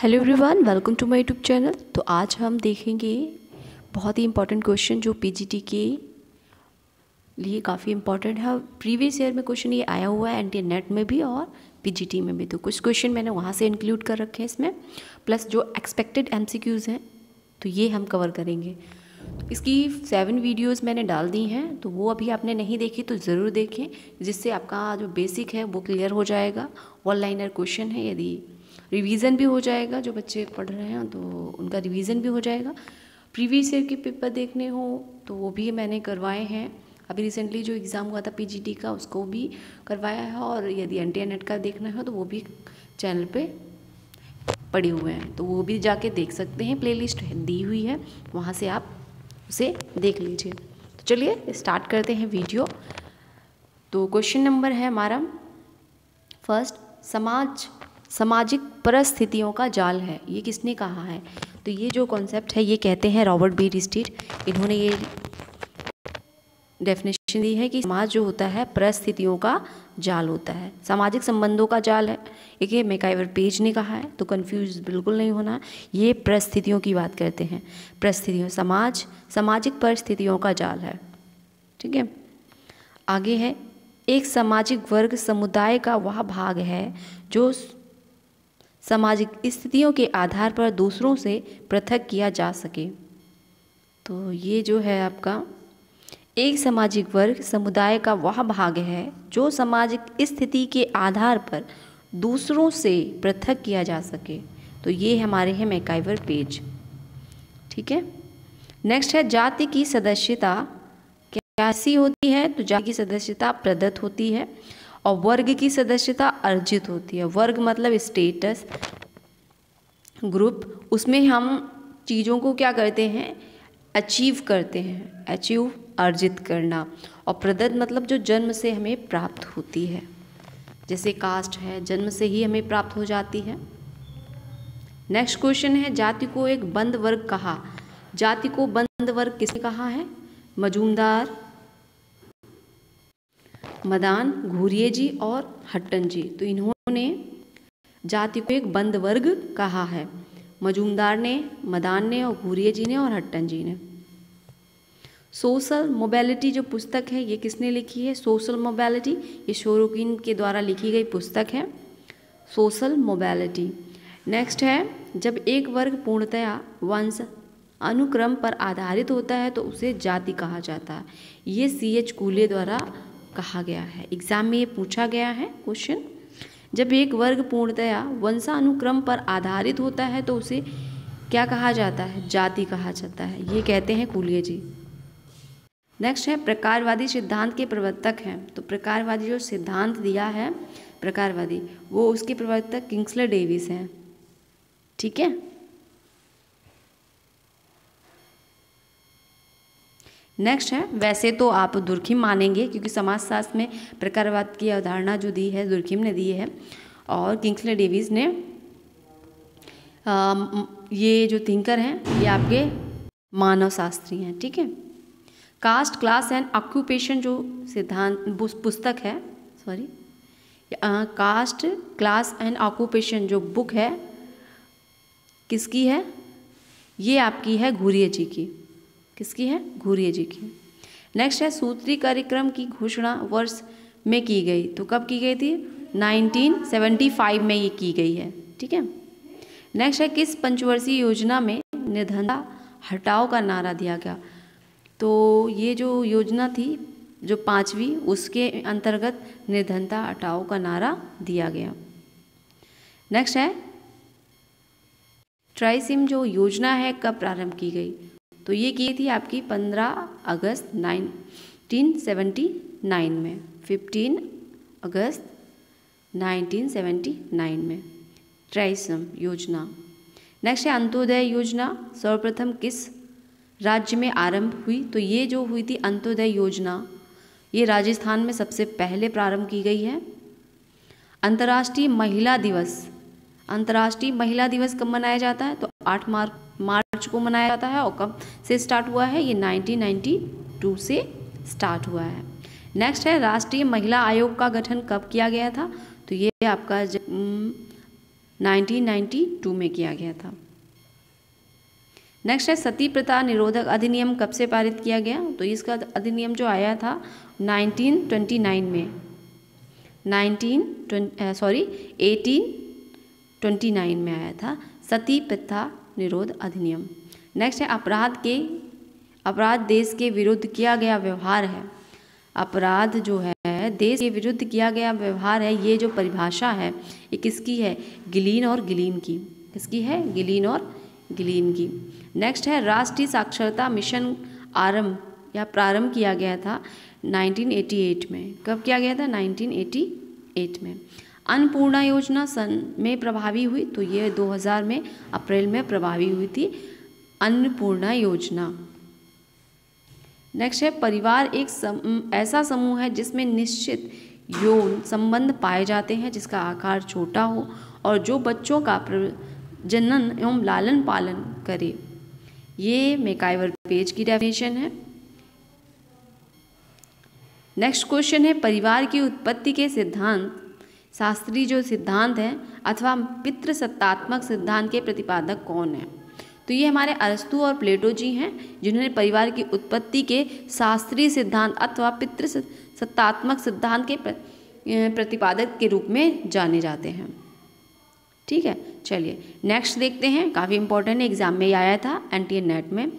Hello everyone, welcome to my YouTube channel. तो आज हम देखेंगे बहुत ही इंपॉर्टेंट क्वेश्चन जो पीजीटी के लिए काफ़ी इंपॉर्टेंट है। प्रीवियस ईयर में क्वेश्चन ये आया हुआ है एनटीए नेट में भी और पीजीटी में भी। तो कुछ क्वेश्चन मैंने वहाँ से इंक्लूड कर रखे हैं इसमें, प्लस जो एक्सपेक्टेड एमसीक्यूज़ हैं तो ये हम कवर करेंगे। इसकी 7 वीडियोस मैंने डाल दी हैं, तो वो अभी आपने नहीं देखी तो ज़रूर देखें, जिससे आपका जो बेसिक है वो क्लियर हो जाएगा। वन लाइनर क्वेश्चन है, यदि रिवीजन भी हो जाएगा, जो बच्चे पढ़ रहे हैं तो उनका रिवीजन भी हो जाएगा। प्रीवियस ईयर के पेपर देखने हो तो वो भी मैंने करवाए हैं। अभी रिसेंटली जो एग्ज़ाम हुआ था पीजीटी का उसको भी करवाया है, और यदि एनटीए नेट का देखना है तो वो भी चैनल पे पड़े हुए हैं, तो वो भी जाके देख सकते हैं। प्लेलिस्ट दी हुई है, वहाँ से आप उसे देख लीजिए। तो चलिए स्टार्ट करते हैं वीडियो। तो क्वेश्चन नंबर है हमारा फर्स्ट, सामाजिक परिस्थितियों का जाल है, ये किसने कहा है? तो ये जो कॉन्सेप्ट है ये कहते हैं रॉबर्ट बी रिस्टेड। इन्होंने ये डेफिनेशन दी है कि समाज जो होता है परिस्थितियों का जाल होता है, सामाजिक संबंधों का जाल है। एक ये मैकाइवर पेज ने कहा है, तो कंफ्यूज बिल्कुल नहीं होना। ये परिस्थितियों की बात करते हैं, परिस्थितियों, सामाजिक परिस्थितियों का जाल है। ठीक है, आगे है, एक सामाजिक वर्ग समुदाय का वह भाग है जो सामाजिक स्थितियों के आधार पर दूसरों से पृथक किया जा सके। तो ये जो है आपका, एक सामाजिक वर्ग समुदाय का वह भाग है जो सामाजिक स्थिति के आधार पर दूसरों से पृथक किया जा सके। तो ये हमारे हैं मैकाइवर पेज। ठीक है, नेक्स्ट है, जाति की सदस्यता कैसी होती है? तो जाति की सदस्यता प्रदत्त होती है, और वर्ग की सदस्यता अर्जित होती है। वर्ग मतलब स्टेटस, ग्रुप, उसमें हम चीज़ों को क्या करते हैं, अचीव करते हैं, अचीव अर्जित करना। और प्रदत्त मतलब जो जन्म से हमें प्राप्त होती है, जैसे कास्ट है, जन्म से ही हमें प्राप्त हो जाती है। नेक्स्ट क्वेश्चन है, जाति को एक बंद वर्ग कहा। जाति को बंद वर्ग किसने कहा है? मजूमदार, मदान, घुरिये जी और हट्टन जी। तो इन्होंने जाति को एक बंद वर्ग कहा है, मजूमदार ने, मदान ने, और घुरिये जी ने और हट्टन जी ने। सोशल मोबिलिटी जो पुस्तक है ये किसने लिखी है? सोशल मोबिलिटी, ये सोरोकिन के द्वारा लिखी गई पुस्तक है, सोशल मोबिलिटी। नेक्स्ट है, जब एक वर्ग पूर्णतया वंश अनुक्रम पर आधारित होता है तो उसे जाति कहा जाता है। ये C.H. कूले द्वारा कहा गया है, एग्जाम में ये पूछा गया है क्वेश्चन। जब एक वर्ग पूर्णतया वंशानुक्रम पर आधारित होता है तो उसे क्या कहा जाता है? जाति कहा जाता है, ये कहते हैं कूलिये जी। नेक्स्ट है, प्रकारवादी सिद्धांत के प्रवर्तक हैं। तो प्रकारवादी जो सिद्धांत दिया है प्रकारवादी, वो उसके प्रवर्तक किंग्सले डेविस हैं। ठीक है, नेक्स्ट है, वैसे तो आप दुर्खिम मानेंगे क्योंकि समाजशास्त्र में प्रकारवाद की अवधारणा जो दी है दुर्खिम ने दी है, और किंग्सले डेविस ने ये जो थिंकर हैं ये आपके मानव शास्त्री हैं। ठीक है, कास्ट, क्लास एंड ऑक्यूपेशन जो सिद्धांत पुस्तक है, sorry, caste, class and occupation जो बुक है किसकी है? ये आपकी है घुरिये जी की। किसकी है? घुरिये जी की। नेक्स्ट है, सूत्री कार्यक्रम की घोषणा वर्ष में की गई। तो कब की गई थी? 1975 में ये की गई है। ठीक है, नेक्स्ट है, किस पंचवर्षीय योजना में निर्धनता हटाओ का नारा दिया गया? तो ये जो योजना थी जो 5वीं, उसके अंतर्गत निर्धनता हटाओ का नारा दिया गया। नेक्स्ट है, ट्राइसिम जो योजना है कब प्रारंभ की गई? तो ये की थी आपकी 15 अगस्त 1979 में, 15 अगस्त 1979 में ट्राइसम योजना। नेक्स्ट है, अंत्योदय योजना सर्वप्रथम किस राज्य में आरंभ हुई? तो ये जो हुई थी अंत्योदय योजना, ये राजस्थान में सबसे पहले प्रारंभ की गई है। अंतर्राष्ट्रीय महिला दिवस, अंतर्राष्ट्रीय महिला दिवस कब मनाया जाता है? तो 8 मार्च को मनाया जाता है, और कब से स्टार्ट हुआ है? ये 1992 से स्टार्ट हुआ है। नेक्स्ट है, राष्ट्रीय महिला आयोग का गठन कब किया गया था? तो ये आपका 1992 में किया गया था। नेक्स्ट है सती प्रथा निरोधक अधिनियम कब से पारित किया गया? तो इसका अधिनियम जो आया था 1829 में 1829 में आया था सती प्रथा निरोध अधिनियम। नेक्स्ट है अपराध देश के विरुद्ध किया गया व्यवहार है। अपराध जो है देश के विरुद्ध किया गया व्यवहार है, ये जो परिभाषा है ये किसकी है? गिलीन और गिलीन की। किसकी है? गिलीन और गिलीन की। नेक्स्ट है राष्ट्रीय साक्षरता मिशन प्रारंभ किया गया था 1988 में। कब किया गया था? 1988 में। अन्नपूर्णा योजना सन में प्रभावी हुई, तो ये 2000 में अप्रैल में प्रभावी हुई थी अन्नपूर्णा योजना। नेक्स्ट है परिवार एक ऐसा समूह है जिसमें निश्चित यौन संबंध पाए जाते हैं, जिसका आकार छोटा हो और जो बच्चों का प्रजनन एवं लालन पालन करे। ये मैकाइवर पेज की डेफिनेशन है। नेक्स्ट क्वेश्चन है परिवार की उत्पत्ति के सिद्धांत शास्त्रीय जो सिद्धांत है अथवा पितृसत्तात्मक सिद्धांत के प्रतिपादक कौन है? तो ये हमारे अरस्तु और प्लेटो जी हैं, जिन्होंने परिवार की उत्पत्ति के शास्त्रीय सिद्धांत अथवा पितृसत्तात्मक सिद्धांत के प्रतिपादक के रूप में जाने जाते हैं। ठीक है, चलिए नेक्स्ट देखते हैं। काफ़ी इंपॉर्टेंट है, एग्जाम में आया था एनटीए नेट में।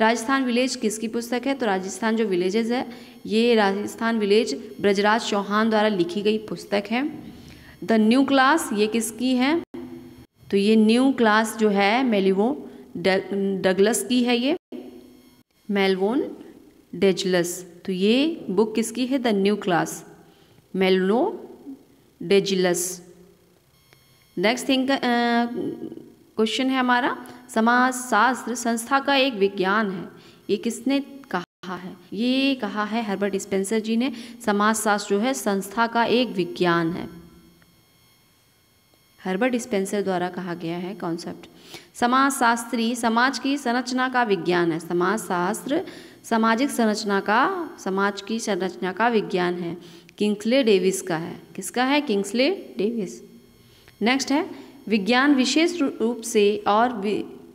राजस्थान विलेज किसकी पुस्तक है? तो राजस्थान जो विलेजेस है ये राजस्थान विलेज ब्रजराज चौहान द्वारा लिखी गई पुस्तक है। द न्यू क्लास ये किसकी है? तो ये न्यू क्लास जो है मेलिवो डगलस की है, ये मेलवोन डेजलस। तो ये बुक किसकी है? द न्यू क्लास मेलनो डेजलस। नेक्स्ट थिंग क्वेश्चन है हमारा समाजशास्त्र संस्था का एक विज्ञान है, ये किसने कहा है? ये कहा है हर्बर्ट स्पेंसर जी ने। समाजशास्त्र जो है संस्था का एक विज्ञान है, हर्बर्ट स्पेंसर द्वारा कहा गया है कॉन्सेप्ट। समाजशास्त्री समाज की संरचना का विज्ञान है। समाजशास्त्र सामाजिक संरचना का समाज की संरचना का विज्ञान है, किंग्सले डेविस का है। किसका है? Kingsley Davis. नेक्स्ट है विज्ञान विशेष रूप से और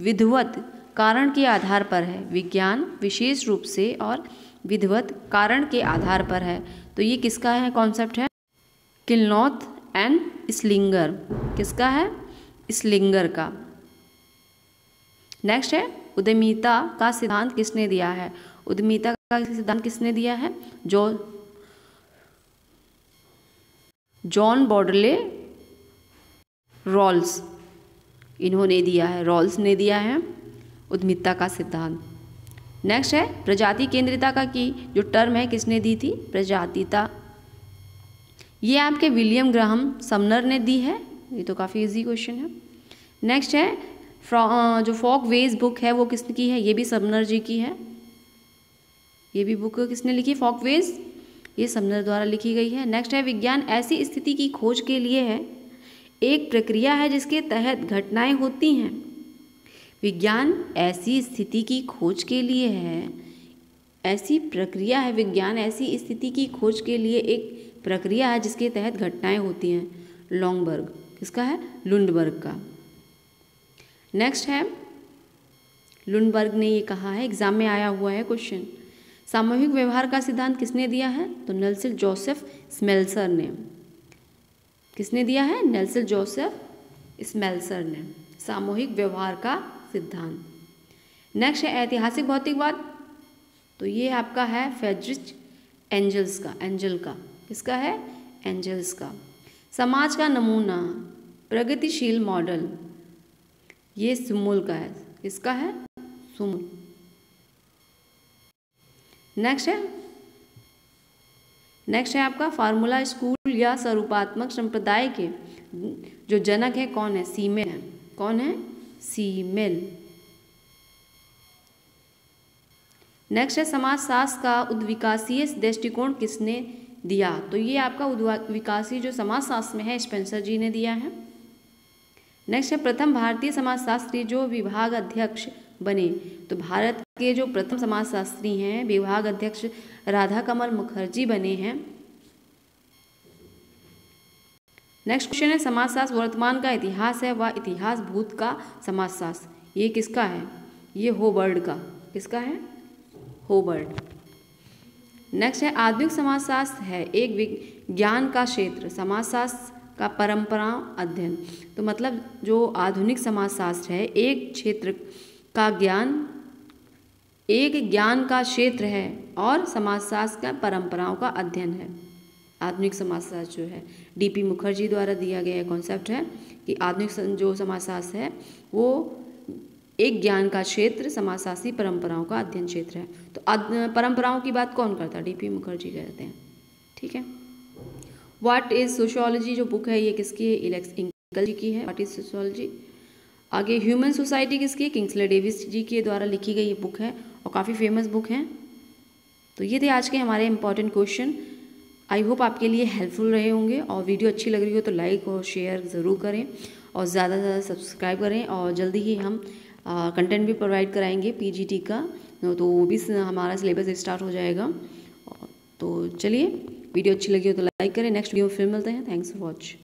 विधिवत कारण के आधार पर है। विज्ञान विशेष रूप से और विधिवत कारण के आधार पर है, तो ये किसका है कॉन्सेप्ट है? किलनॉथ एंड स्लिंगर। किसका है? स्लिंगर का। नेक्स्ट है उद्यमिता का सिद्धांत किसने दिया है? उद्यमिता का सिद्धांत किसने दिया है? जॉन बॉडले रॉल्स, इन्होंने दिया है, रॉल्स ने दिया है उद्यमिता का सिद्धांत। नेक्स्ट है प्रजाति केंद्रिता का की जो टर्म है किसने दी थी? प्रजातिता। ये आपके विलियम ग्राहम समनर ने दी है, ये तो काफ़ी इजी क्वेश्चन है। नेक्स्ट है जो फॉक वेज बुक है वो किसकी है? ये भी समनर जी की है। ये भी बुक किसने लिखी? फॉक वेज, ये समनर द्वारा लिखी गई है। नेक्स्ट है विज्ञान ऐसी स्थिति की खोज के लिए है, एक प्रक्रिया है जिसके तहत घटनाएं होती हैं। विज्ञान ऐसी स्थिति की खोज के लिए है, ऐसी प्रक्रिया है। विज्ञान ऐसी स्थिति की खोज के लिए एक प्रक्रिया है जिसके तहत घटनाएं होती हैं। लॉन्गबर्ग, किसका है? लुंडबर्ग का। नेक्स्ट है लुंडबर्ग ने ये कहा है, एग्जाम में आया हुआ है क्वेश्चन। सामूहिक व्यवहार का सिद्धांत किसने दिया है? तो नेल्सन जोसेफ स्मेल्सर ने। किसने दिया है? नेल्सन जोसेफ स्मेल्सर ने सामूहिक व्यवहार का सिद्धांत। नेक्स्ट है ऐतिहासिक भौतिकवाद, तो ये आपका है फ्रेडरिक एंजल्स का। किसका है? एंजल्स का। समाज का नमूना प्रगतिशील मॉडल, ये सुमुल का है। किसका है? सुमुल। नेक्स्ट है आपका फार्मूला स्कूल या स्वरूपात्मक संप्रदाय के जो जनक है कौन है? सीमेल है। कौन है? सीमेल। नेक्स्ट है समाजशास्त्र का उद्विकासीय दृष्टिकोण किसने दिया? तो ये आपका उद्विकासीय जो समाजशास्त्र में है स्पेंसर जी ने दिया है। नेक्स्ट है प्रथम भारतीय समाजशास्त्री जो विभाग अध्यक्ष बने, तो भारत के जो प्रथम समाजशास्त्री हैं विभाग अध्यक्ष राधा कमल मुखर्जी बने हैं। नेक्स्ट क्वेश्चन है समाजशास्त्र वर्तमान का इतिहास है व इतिहास भूत का समाजशास्त्र। ये किसका है? ये होबर्ड का। किसका है? होबर्ड। नेक्स्ट है आधुनिक समाजशास्त्र है एक विज्ञान का क्षेत्र, समाजशास्त्र का परंपरा अध्ययन। तो मतलब जो आधुनिक समाजशास्त्र है एक क्षेत्र का ज्ञान, एक ज्ञान का क्षेत्र है और समाजशास्त्र का परंपराओं का अध्ययन है। आधुनिक समाजशास्त्र जो है डीपी मुखर्जी द्वारा दिया गया कॉन्सेप्ट है कि आधुनिक जो समाजशास्त्र है वो एक ज्ञान का क्षेत्र, समाजशास्त्री परंपराओं का अध्ययन क्षेत्र है। तो परंपराओं की बात कौन करता है? डीपी मुखर्जी करते हैं। ठीक है। व्हाट इज सोशियोलॉजी जो बुक है ये किसकी है? इंगल जी की है। What is sociology. आगे ह्यूमन सोसाइटी किसकी है? किंग्सले डेविस जी के द्वारा लिखी गई ये बुक है और काफ़ी फेमस बुक है। तो ये थे आज के हमारे इंपॉर्टेंट क्वेश्चन। आई होप आपके लिए हेल्पफुल रहे होंगे और वीडियो अच्छी लग रही हो तो लाइक और शेयर ज़रूर करें और ज़्यादा से ज़्यादा सब्सक्राइब करें। और जल्दी ही हम कंटेंट भी प्रोवाइड कराएंगे पीजीटी का, तो वो भी हमारा सिलेबस स्टार्ट हो जाएगा। तो चलिए वीडियो अच्छी लगी हो तो लाइक करें। नेक्स्ट वीडियो में फिर मिलते हैं। Thanks for watch.